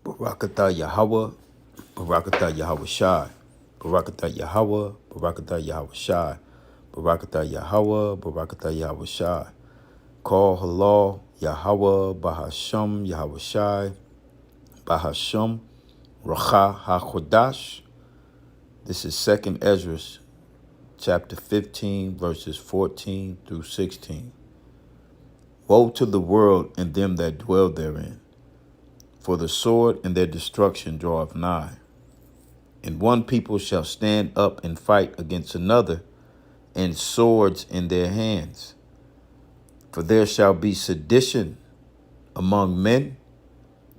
Barakatah Yahawah, Barakatah Yahawashi, Barakatah Yahawah, Barakatah Yahawashi, Barakatah Yahawah, Barakatah Yahawashi. Call halal, Yahawah, BAHASHAM, Yahawashi, BAHASHAM, Racha HaKodash. This is 2nd Esdras, chapter 15, verses 14 through 16. Woe to the world and them that dwell therein, for the sword and their destruction draweth nigh. And one people shall stand up and fight against another, and swords in their hands. For there shall be sedition among men,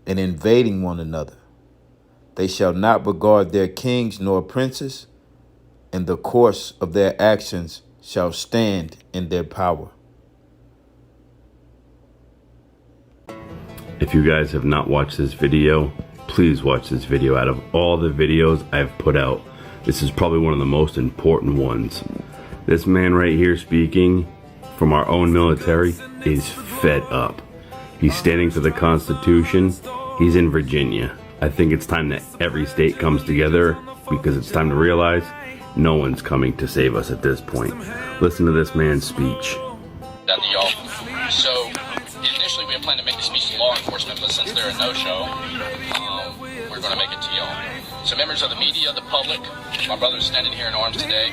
and invading one another. They shall not regard their kings nor princes, and the course of their actions shall stand in their power. If you guys have not watched this video, please watch this video. Out of all the videos I've put out, this is probably one of the most important ones. This man right here speaking from our own military is fed up. He's standing for the Constitution. He's in Virginia. I think it's time that every state comes together, because it's time to realize no one's coming to save us at this point. Listen to this man's speech. So initially we had planned to make the speech to law enforcement, but since they're a no-show, we're going to make it to y'all. So members of the media, the public, my brother's standing here in arms today,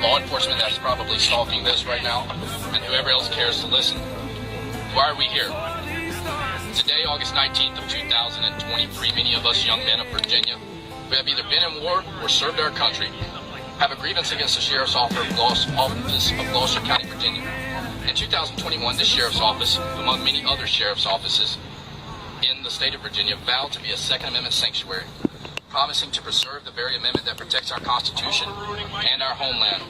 law enforcement that's probably stalking this right now, and whoever else cares to listen. Why are we here? Today, August 19th of 2023, many of us young men of Virginia, we have either been in war or served our country, have a grievance against the Sheriff's Office of Gloucester County, Virginia. In 2021, this Sheriff's Office, among many other Sheriff's Offices in the state of Virginia, vowed to be a Second Amendment sanctuary, promising to preserve the very amendment that protects our Constitution and our homeland.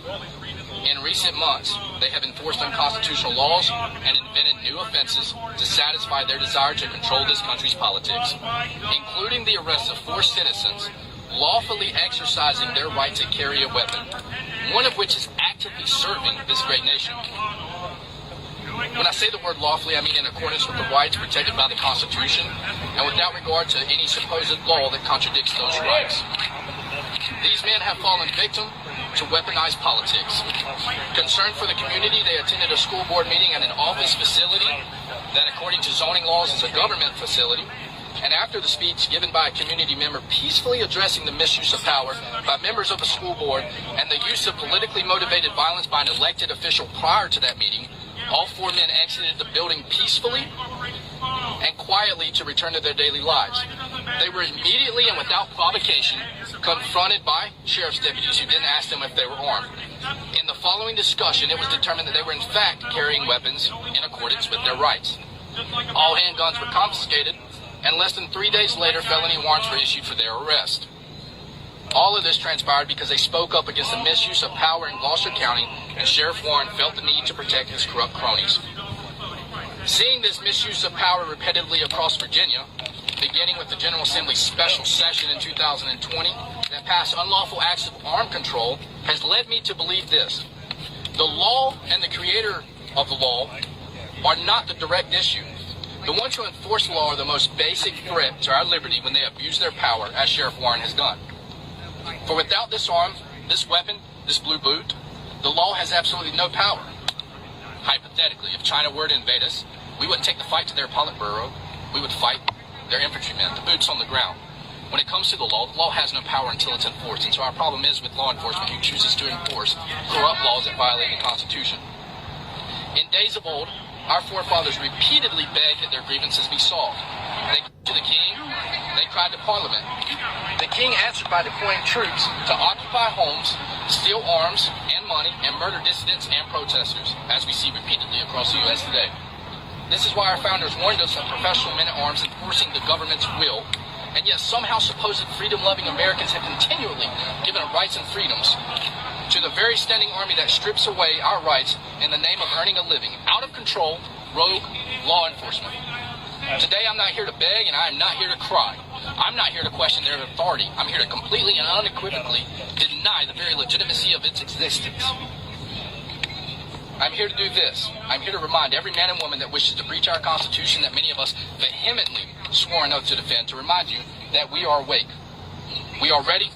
In recent months, they have enforced unconstitutional laws and invented new offenses to satisfy their desire to control this country's politics, including the arrest of 4 citizens lawfully exercising their right to carry a weapon, one of which is actively serving this great nation. When I say the word lawfully, I mean in accordance with the rights protected by the Constitution and without regard to any supposed law that contradicts those rights. These men have fallen victim to weaponized politics. Concerned for the community, they attended a school board meeting at an office facility that, according to zoning laws, is a government facility. And after the speech given by a community member peacefully addressing the misuse of power by members of the school board and the use of politically motivated violence by an elected official prior to that meeting, all 4 men exited the building peacefully and quietly to return to their daily lives. They were immediately and without provocation confronted by sheriff's deputies who then asked them if they were armed. In the following discussion, it was determined that they were in fact carrying weapons in accordance with their rights. All handguns were confiscated, and less than 3 days later, felony warrants were issued for their arrest. All of this transpired because they spoke up against the misuse of power in Gloucester County, and Sheriff Warren felt the need to protect his corrupt cronies. Seeing this misuse of power repetitively across Virginia, beginning with the General Assembly's special session in 2020 that passed unlawful acts of armed control, has led me to believe this: the law and the creator of the law are not the direct issue. The ones who enforce the law are the most basic threat to our liberty when they abuse their power, as Sheriff Warren has done. For without this arm, this weapon, this blue boot, the law has absolutely no power. Hypothetically, if China were to invade us, we wouldn't take the fight to their Politburo. We would fight their infantrymen, the boots on the ground. When it comes to the law has no power until it's enforced. And so our problem is with law enforcement who chooses to enforce corrupt laws that violate the Constitution. In days of old, our forefathers repeatedly begged that their grievances be solved. They cried to the king, they cried to Parliament. The king answered by deploying troops to occupy homes, steal arms and money, and murder dissidents and protesters, as we see repeatedly across the U.S. today. This is why our founders warned us of professional men-at-arms enforcing the government's will, and yet somehow supposed freedom-loving Americans have continually given up rights and freedoms to the very standing army that strips away our rights in the name of earning a living. Out of control, rogue law enforcement. Today I'm not here to beg, and I am not here to cry. I'm not here to question their authority. I'm here to completely and unequivocally deny the very legitimacy of its existence. I'm here to do this. I'm here to remind every man and woman that wishes to breach our Constitution that many of us vehemently swore an oath to defend, to remind you that we are awake. We are ready,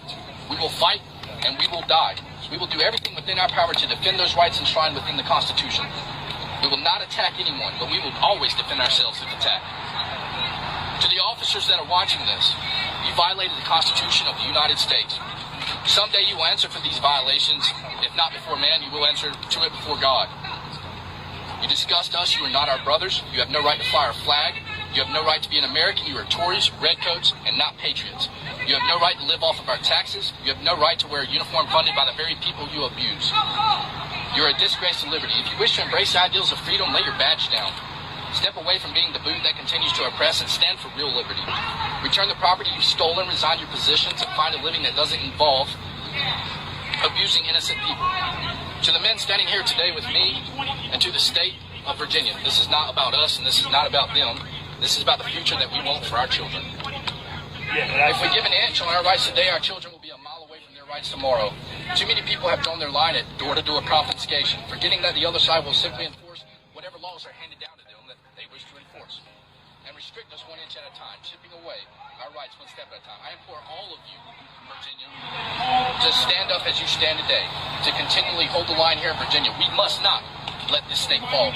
we will fight, and we will die. We will do everything within our power to defend those rights enshrined within the Constitution. We will not attack anyone, but we will always defend ourselves if attacked. To the officers that are watching this, you violated the Constitution of the United States. Someday you will answer for these violations. If not before man, you will answer to it before God. You disgust us. You are not our brothers. You have no right to fly our flag. You have no right to be an American. You are Tories, redcoats, and not patriots. You have no right to live off of our taxes. You have no right to wear a uniform funded by the very people you abuse. You are a disgrace to liberty. If you wish to embrace ideals of freedom, lay your badge down. Step away from being the boot that continues to oppress and stand for real liberty. Return the property you've stolen, resign your positions, and find a living that doesn't involve abusing innocent people. To the men standing here today with me and to the state of Virginia, this is not about us and this is not about them. This is about the future that we want for our children. If we give an inch on our rights today, our children will be a mile away from their rights tomorrow. Too many people have drawn their line at door-to-door confiscation, forgetting that the other side will simply enforce whatever laws are handed down to them that they wish to enforce, and restrict us 1 inch at a time, chipping away our rights 1 step at a time. I implore all of you, Virginia, to stand up as you stand today, to continually hold the line here in Virginia. We must not let this state fall.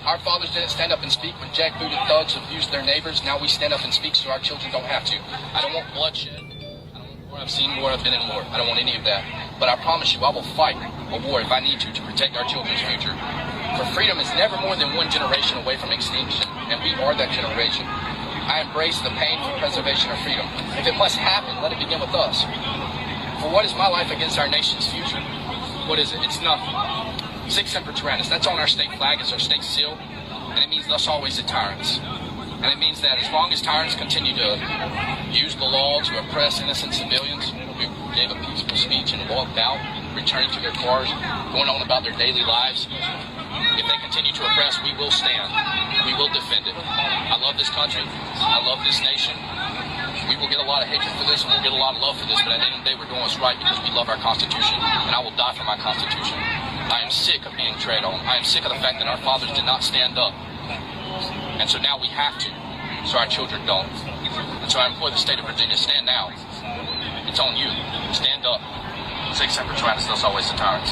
Our fathers didn't stand up and speak when jackbooted thugs abused their neighbors. Now we stand up and speak so our children don't have to. I don't want bloodshed. I don't want war. I've seen war. I've been in war. I don't want any of that. But I promise you, I will fight a war if I need to protect our children's future. For freedom is never more than 1 generation away from extinction, and we are that generation. I embrace the pain for preservation of freedom. If it must happen, let it begin with us. For what is my life against our nation's future? What is it? It's nothing. Sic semper tyrannis. That's on our state flag. It's our state seal. And it means thus always the tyrants. And it means that as long as tyrants continue to use the law to oppress innocent civilians who gave a peaceful speech and walked out, returning to their cars, going on about their daily lives, if they continue to oppress, we will stand. We will defend it. I love this country. I love this nation. We will get a lot of hatred for this, and we'll get a lot of love for this, but at the end of the day, we're doing what's right because we love our Constitution, and I will die for my Constitution. I am sick of being tread on. I am sick of the fact that our fathers did not stand up. And so now we have to, so our children don't. And so I implore the state of Virginia, stand now. It's on you. Stand up. Sic semper tyrannis, thus always the tyrants.